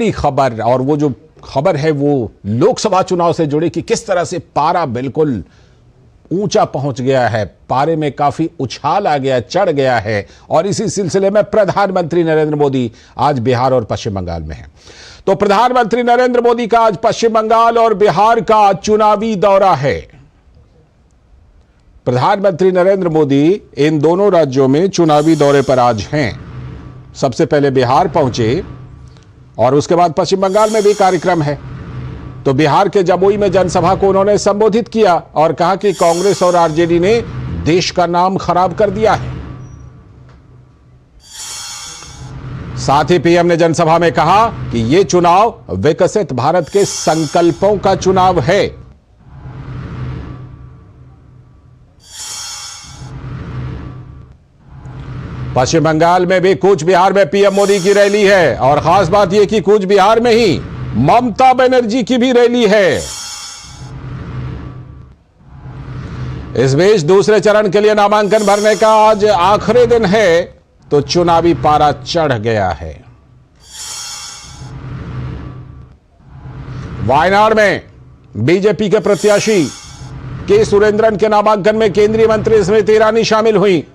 बड़ी खबर, और वो जो खबर है वो लोकसभा चुनाव से जुड़ी कि किस तरह से पारा बिल्कुल ऊंचा पहुंच गया है, पारे में काफी उछाल आ गया, चढ़ गया है। और इसी सिलसिले में प्रधानमंत्री नरेंद्र मोदी आज बिहार और पश्चिम बंगाल में हैं। तो प्रधानमंत्री नरेंद्र मोदी का आज पश्चिम बंगाल और बिहार का चुनावी दौरा है। प्रधानमंत्री नरेंद्र मोदी इन दोनों राज्यों में चुनावी दौरे पर आज हैं। सबसे पहले बिहार पहुंचे और उसके बाद पश्चिम बंगाल में भी कार्यक्रम है। तो बिहार के जमुई में जनसभा को उन्होंने संबोधित किया और कहा कि कांग्रेस और आरजेडी ने देश का नाम खराब कर दिया है। साथ ही पीएम ने जनसभा में कहा कि यह चुनाव विकसित भारत के संकल्पों का चुनाव है। पश्चिम बंगाल में भी कूच बिहार में पीएम मोदी की रैली है और खास बात यह कि कूच बिहार में ही ममता बनर्जी की भी रैली है। इस बीच दूसरे चरण के लिए नामांकन भरने का आज आखिरी दिन है, तो चुनावी पारा चढ़ गया है। वायनाड में बीजेपी के प्रत्याशी के सुरेंद्रन के नामांकन में केंद्रीय मंत्री स्मृति ईरानी शामिल हुई।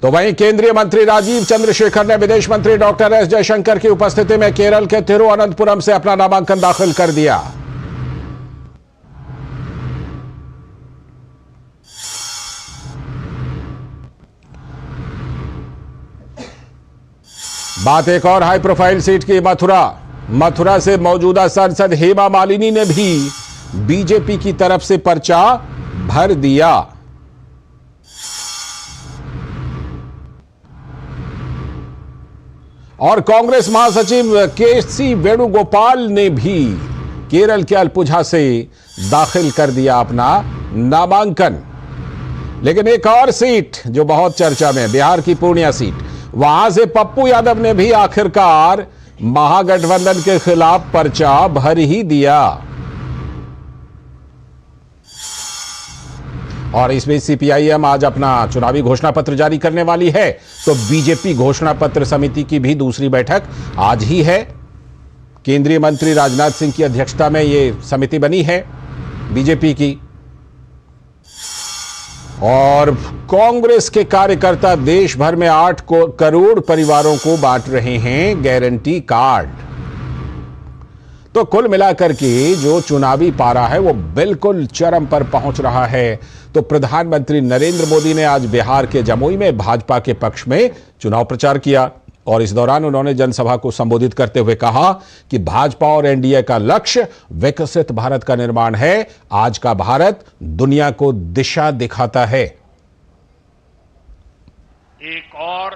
तो वहीं केंद्रीय मंत्री राजीव चंद्रशेखर ने विदेश मंत्री डॉक्टर एस जयशंकर की उपस्थिति में केरल के तिरुवनंतपुरम से अपना नामांकन दाखिल कर दिया। बात एक और हाई प्रोफाइल सीट की, मथुरा से मौजूदा सांसद हेमा मालिनी ने भी बीजेपी की तरफ से पर्चा भर दिया। और कांग्रेस महासचिव के.सी. वेणुगोपाल ने भी केरल के अलपुझा से दाखिल कर दिया अपना नामांकन। लेकिन एक और सीट जो बहुत चर्चा में, बिहार की पूर्णिया सीट, वहां से पप्पू यादव ने भी आखिरकार महागठबंधन के खिलाफ पर्चा भर ही दिया। और इस बीच सीपीआईएम आज अपना चुनावी घोषणा पत्र जारी करने वाली है। तो बीजेपी घोषणा पत्र समिति की भी दूसरी बैठक आज ही है। केंद्रीय मंत्री राजनाथ सिंह की अध्यक्षता में यह समिति बनी है बीजेपी की। और कांग्रेस के कार्यकर्ता देश भर में 8 करोड़ परिवारों को बांट रहे हैं गारंटी कार्ड। तो कुल मिलाकर के जो चुनावी पारा है वो बिल्कुल चरम पर पहुंच रहा है। तो प्रधानमंत्री नरेंद्र मोदी ने आज बिहार के जमुई में भाजपा के पक्ष में चुनाव प्रचार किया और इस दौरान उन्होंने जनसभा को संबोधित करते हुए कहा कि भाजपा और एनडीए का लक्ष्य विकसित भारत का निर्माण है। आज का भारत दुनिया को दिशा दिखाता है। एक और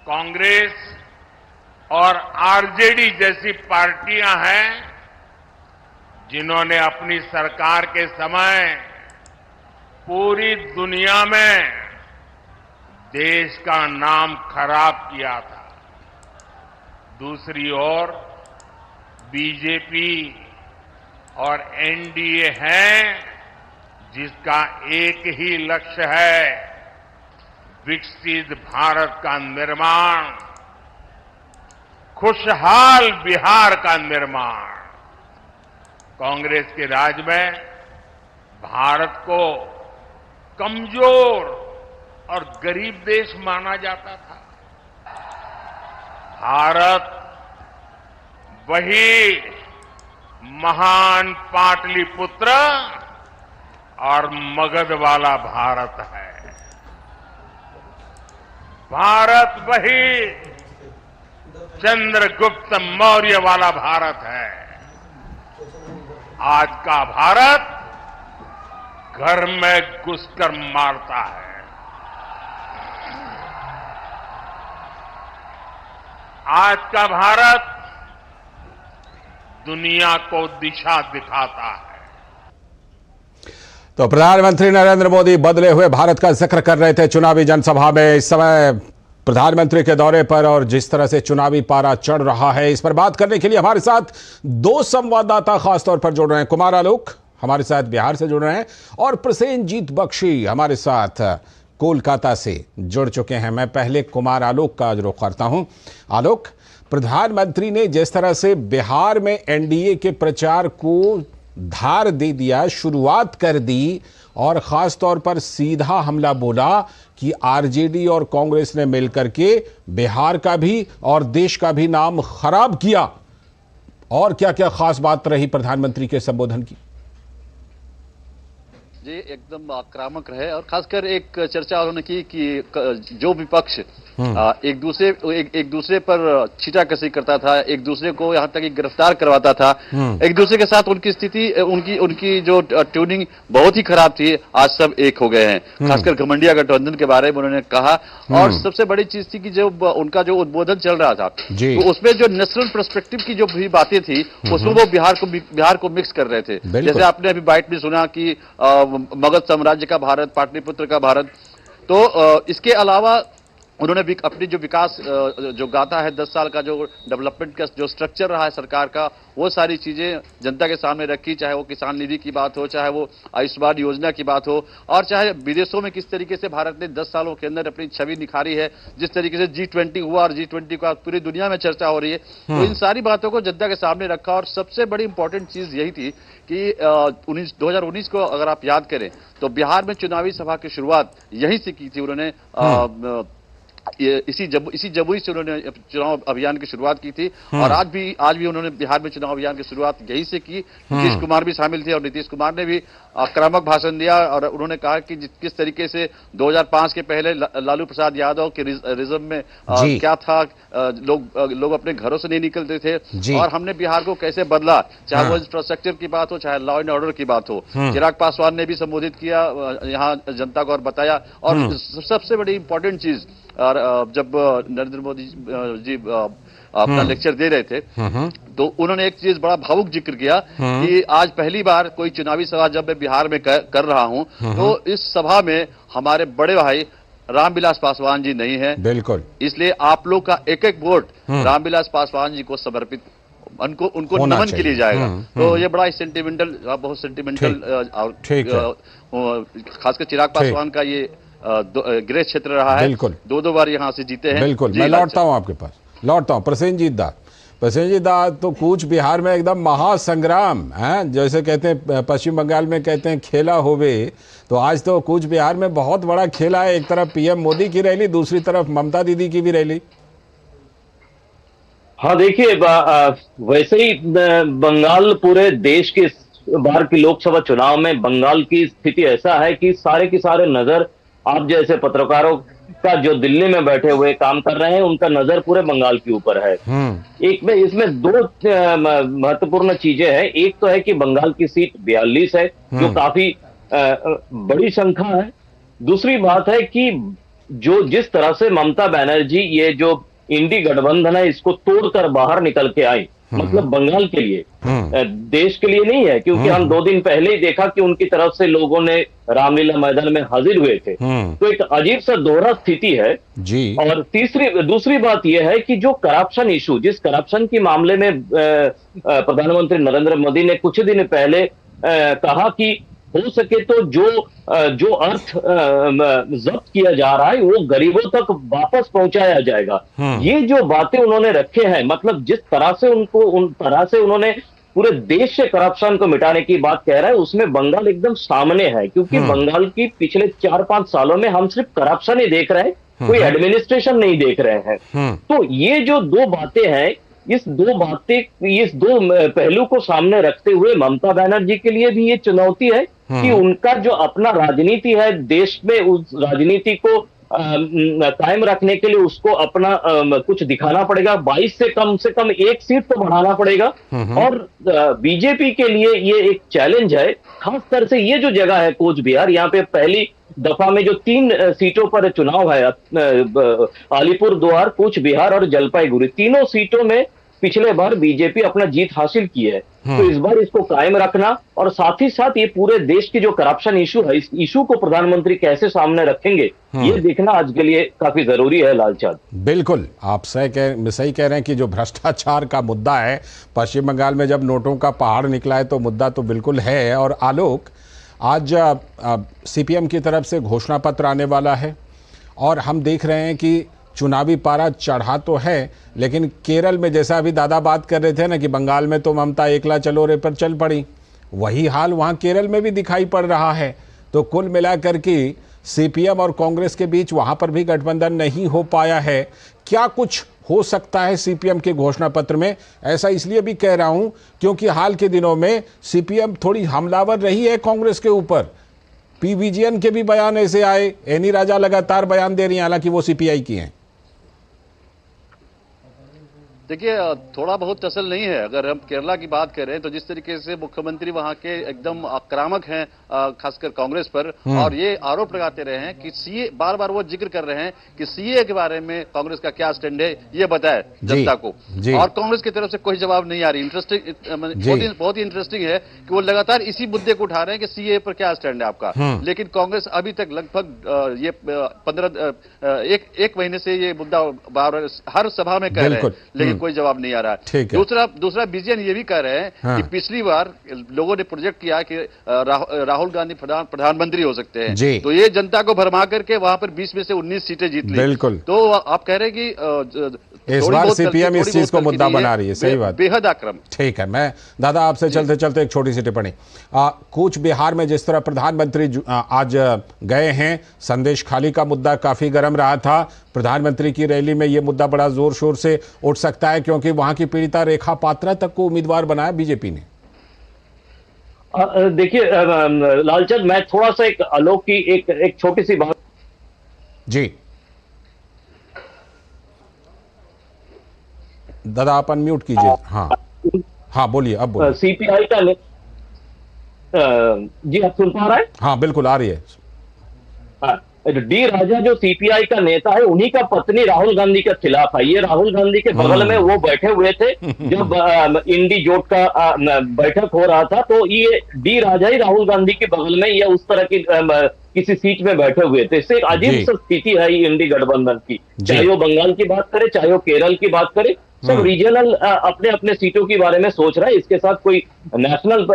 कांग्रेस और आरजेडी जैसी पार्टियां हैं जिन्होंने अपनी सरकार के समय पूरी दुनिया में देश का नाम खराब किया था। दूसरी ओर बीजेपी और एनडीए है जिसका एक ही लक्ष्य है, विकसित भारत का निर्माण, खुशहाल बिहार का निर्माण। कांग्रेस के राज में भारत को कमजोर और गरीब देश माना जाता था। भारत वही महान पाटलिपुत्र और मगध वाला भारत है। भारत वही चंद्रगुप्त मौर्य वाला भारत है। आज का भारत घर में घुसकर मारता है। आज का भारत दुनिया को दिशा दिखाता है। तो प्रधानमंत्री नरेंद्र मोदी बदले हुए भारत का जिक्र कर रहे थे चुनावी जनसभा में। इस समय प्रधानमंत्री के दौरे पर और जिस तरह से चुनावी पारा चढ़ रहा है, इस पर बात करने के लिए हमारे साथ 2 संवाददाता खासतौर पर जुड़ रहे हैं। कुमार आलोक हमारे साथ बिहार से जुड़ रहे हैं और प्रसेनजीत बख्शी हमारे साथ कोलकाता से जुड़ चुके हैं। मैं पहले कुमार आलोक का रुख करता हूं। आलोक, प्रधानमंत्री ने जिस तरह से बिहार में एनडीए के प्रचार को धार दे दिया, शुरुआत कर दी, और खास तौर पर सीधा हमला बोला कि आरजेडी और कांग्रेस ने मिलकर के बिहार का भी और देश का भी नाम खराब किया, और क्या क्या खास बात रही प्रधानमंत्री के संबोधन की? जी, एकदम आक्रामक रहे और खासकर एक चर्चा उन्होंने की कि जो विपक्ष एक दूसरे पर छींटाकशी करता था, एक दूसरे को यहां तक कि गिरफ्तार करवाता था, एक दूसरे के साथ उनकी स्थिति उनकी जो ट्यूनिंग बहुत ही खराब थी, आज सब एक हो गए हैं। खासकर घमंडिया गठबंधन के बारे में उन्होंने कहा। और सबसे बड़ी चीज थी कि जब उनका जो उद्बोधन चल रहा था तो उसमें जो नेशनल पर्सपेक्टिव की जो भी बातें थी उसमें वो बिहार को मिक्स कर रहे थे। जैसे आपने अभी बाइट में सुना कि मगध साम्राज्य का भारत, पाटलिपुत्र का भारत। तो इसके अलावा उन्होंने अपनी जो विकास जो गाथा है, 10 साल का जो डेवलपमेंट का जो स्ट्रक्चर रहा है सरकार का, वो सारी चीजें जनता के सामने रखी। चाहे वो किसान निधि की बात हो, चाहे वो आयुष्मान योजना की बात हो, और चाहे विदेशों में किस तरीके से भारत ने 10 सालों के अंदर अपनी छवि निखारी है, जिस तरीके से G20 हुआ और G20 का पूरी दुनिया में चर्चा हो रही है। तो इन सारी बातों को जनता के सामने रखा। और सबसे बड़ी इंपॉर्टेंट चीज यही थी कि 2019 को अगर आप याद करें तो बिहार में चुनावी सभा की शुरुआत यहीं से की थी उन्होंने। इसी जमुई से उन्होंने चुनाव अभियान की शुरुआत की थी। और आज भी उन्होंने बिहार में चुनाव अभियान की शुरुआत यहीं से की। नीतीश कुमार भी शामिल थे और नीतीश कुमार ने भी आक्रामक भाषण दिया और उन्होंने कहा कि किस तरीके से 2005 के पहले लालू प्रसाद यादव के रिज्म में क्या था, लोग अपने घरों से नहीं निकलते थे और हमने बिहार को कैसे बदला, चाहे वो इंफ्रास्ट्रक्चर की बात हो, चाहे लॉ एंड ऑर्डर की बात हो। चिराग पासवान ने भी संबोधित किया यहाँ जनता को और बताया। और सबसे बड़ी इंपॉर्टेंट चीज, और जब नरेंद्र मोदी जी अपना लेक्चर दे रहे थे तो उन्होंने एक चीज बड़ा भावुक जिक्र किया कि आज पहली बार कोई चुनावी सभा जब मैं बिहार में कर रहा हूं तो इस सभा में हमारे बड़े भाई रामविलास पासवान जी नहीं है। बिल्कुल, इसलिए आप लोग का एक एक वोट रामविलास पासवान जी को समर्पित, उनको नमन के लिए जाएगा। तो ये बड़ा सेंटिमेंटल, बहुत सेंटिमेंटल, खासकर चिराग पासवान का ये गृह क्षेत्र रहा है। दो बार यहाँ से जीते हैं। बिल्कुल, मैं लौटता हूँ आपके पास, लौटता हूँ। प्रसेनजीत दा, तो कूच बिहार में एकदम महासंग्राम है, जैसे कहते हैं पश्चिम बंगाल में कहते हैं खेला होवे, तो आज तो कूच बिहार में बहुत बड़ा खेला है। एक तरफ पीएम मोदी की रैली, दूसरी तरफ ममता दीदी की भी रैली। हाँ, देखिए, वैसे ही बंगाल पूरे देश के बार की लोकसभा चुनाव में बंगाल की स्थिति ऐसा है कि सारे के सारे नजर आप जैसे पत्रकारों का जो दिल्ली में बैठे हुए काम कर रहे हैं, उनका नजर पूरे बंगाल के ऊपर है। इसमें दो महत्वपूर्ण चीजें हैं। एक तो है कि बंगाल की सीट 42 है, जो काफी बड़ी संख्या है। दूसरी बात है कि जिस तरह से ममता बनर्जी ये जो इंडी गठबंधन है इसको तोड़कर बाहर निकल के आई, मतलब बंगाल के लिए, देश के लिए नहीं है, क्योंकि हम 2 दिन पहले ही देखा कि उनकी तरफ से लोगों ने रामलीला मैदान में हाजिर हुए थे। तो एक अजीब सा दोहरा स्थिति है जी। और दूसरी बात यह है कि जो करप्शन इशू, जिस करप्शन के मामले में प्रधानमंत्री नरेंद्र मोदी ने कुछ दिन पहले कहा कि हो सके तो जो अर्थ जब्त किया जा रहा है वो गरीबों तक वापस पहुंचाया जाएगा। ये जो बातें उन्होंने रखे हैं, मतलब जिस तरह से उन्होंने पूरे देश से करप्शन को मिटाने की बात कह रहा है, उसमें बंगाल एकदम सामने है। क्योंकि बंगाल की पिछले 4-5 सालों में हम सिर्फ करप्शन ही देख रहे हैं, कोई एडमिनिस्ट्रेशन नहीं देख रहे हैं। तो ये जो 2 बातें हैं, इस दो पहलू को सामने रखते हुए ममता बनर्जी के लिए भी ये चुनौती है कि उनका जो अपना राजनीति है देश में, उस राजनीति को कायम रखने के लिए उसको अपना कुछ दिखाना पड़ेगा। 22 से कम 1 सीट तो बढ़ाना पड़ेगा। और बीजेपी के लिए ये एक चैलेंज है, खासकर से ये जो जगह है कोच बिहार, यहाँ पे पहली दफा में जो 3 सीटों पर चुनाव है, अलीपुर द्वार, कूच बिहार और जलपाईगुड़ी, तीनों सीटों में पिछले बार बीजेपी अपना जीत हासिल की है। तो इस बार इसको कायम रखना और साथ ही साथ ये पूरे देश की जो करप्शन इशू है, इस इशू को प्रधानमंत्री कैसे सामने रखेंगे, ये देखना आज के लिए काफी जरूरी है। लालचंद, बिल्कुल आप सही कह रहे हैं कि जो भ्रष्टाचार का मुद्दा है, पश्चिम बंगाल में जब नोटों का पहाड़ निकला है तो मुद्दा तो बिल्कुल है। और आलोक, आज सीपीएम की तरफ से घोषणा पत्र आने वाला है और हम देख रहे हैं कि चुनावी पारा चढ़ा तो है, लेकिन केरल में जैसा अभी दादा बात कर रहे थे ना कि बंगाल में तो ममता एकला चलो रे पर चल पड़ी, वही हाल वहाँ केरल में भी दिखाई पड़ रहा है। तो कुल मिलाकर के सीपीएम और कांग्रेस के बीच वहाँ पर भी गठबंधन नहीं हो पाया है। क्या कुछ हो सकता है सीपीएम के घोषणा पत्र में? ऐसा इसलिए भी कह रहा हूं क्योंकि हाल के दिनों में सीपीएम थोड़ी हमलावर रही है कांग्रेस के ऊपर। पी विजयन के भी बयान ऐसे आए, एनी राजा लगातार बयान दे रही हैं, हालांकि वो सीपीआई की हैं। देखिए, थोड़ा बहुत टसल नहीं है। अगर हम केरला की बात करें तो जिस तरीके से मुख्यमंत्री वहां के एकदम आक्रामक हैं, खासकर कांग्रेस पर, और ये आरोप लगाते रहे हैं कि सीए, बार बार वो जिक्र कर रहे हैं कि सीए के बारे में कांग्रेस का क्या स्टैंड है, ये बताए जनता को। और कांग्रेस की तरफ से कोई जवाब नहीं आ रही। इंटरेस्टिंग, बहुत ही इंटरेस्टिंग है कि वो लगातार इसी मुद्दे को उठा रहे हैं कि सीए पर क्या स्टैंड है आपका। लेकिन कांग्रेस अभी तक लगभग ये 1 महीने से ये मुद्दा बार हर सभा में कह रहे हैं, लेकिन कोई जवाब नहीं आ रहा है। दूसरा विजयन ये भी कह रहे हैं कि पिछली बार लोगों ने प्रोजेक्ट किया कि राहुल गांधी प्रधानमंत्री हो सकते हैं, तो ये जनता को भरमा करके वहां पर 20 में से 19 सीटें जीत ली। बिल्कुल। तो आप कह रहे हैं कि इस बार सीपीएम इस चीज को मुद्दा बना रही है। सही बात, बेहद आक्रमक। ठीक है। मैं दादा आपसे चलते चलते एक छोटी सी टिप्पणी। कूच बिहार में जिस तरह प्रधानमंत्री आज गए हैं, संदेश खाली का मुद्दा काफी गर्म रहा था। प्रधानमंत्री की रैली में यह मुद्दा बड़ा जोर शोर से उठ सकता है क्योंकि वहां की पीड़िता रेखा पात्रा तक को उम्मीदवार बनाया बीजेपी ने। देखिए लालचंद, मैं थोड़ा सा एक आलोक की एक छोटी सी बात। जी दादा आप अनम्यूट कीजिए। हाँ बोलिए, अब बोलिए। सीपीआई का जी आप सुन पा रहे हैं? हाँ बिल्कुल आ रही है। डी राजा जो सीपीआई का नेता है, उन्हीं का पत्नी राहुल गांधी के खिलाफ है। ये राहुल गांधी के बगल में वो बैठे हुए थे जब इंडी जोट का बैठक हो रहा था, तो ये डी राजा ही राहुल गांधी के बगल में या उस तरह की किसी सीट में बैठे हुए थे। इससे एक अजीब सी स्थिति है इंडी गठबंधन की, चाहे वो बंगाल की बात करे, चाहे वो केरल की बात करे, सब रीजनल अपने अपने सीटों के बारे में सोच रहा है। इसके साथ कोई नेशनल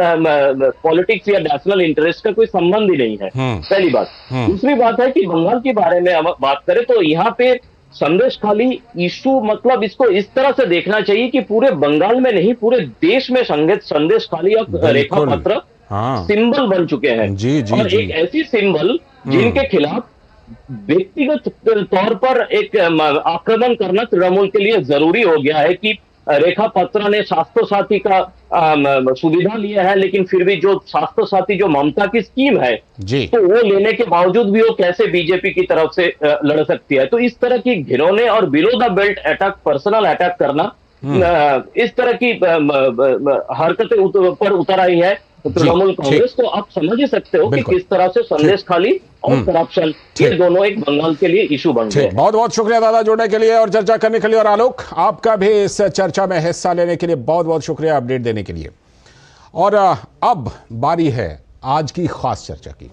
पॉलिटिक्स या नेशनल इंटरेस्ट का कोई संबंध ही नहीं है, पहली बात। दूसरी बात है कि बंगाल के बारे में हम बात करें तो यहाँ पे संदेश खाली इशू, मतलब इसको इस तरह से देखना चाहिए कि पूरे बंगाल में नहीं, पूरे देश में संदेश खाली अब रेखा पत्र सिंबल बन चुके हैं। और एक ऐसी सिंबल जिनके खिलाफ व्यक्तिगत तौर पर एक आक्रमण करना तृणमूल के लिए जरूरी हो गया है कि रेखा पत्रा ने स्वास्थ्य साथी का सुविधा लिया है, लेकिन फिर भी जो स्वास्थ्य साथी जो ममता की स्कीम है तो वो लेने के बावजूद भी वो कैसे बीजेपी की तरफ से लड़ सकती है। तो इस तरह की घिनौने और below the belt attack, personal attack करना, इस तरह की हरकतें पर उतर आई है तृणमूल कांग्रेस। तो आप समझ ही सकते हो कि किस तरह से संदेश खाली और करप्शन, ये दोनों एक बंगाल के लिए इशू बन गए। बहुत बहुत शुक्रिया दादा जुड़ने के लिए और चर्चा करने के लिए। और आलोक, आपका भी इस चर्चा में हिस्सा लेने के लिए बहुत बहुत शुक्रिया, अपडेट देने के लिए। और अब बारी है आज की खास चर्चा की।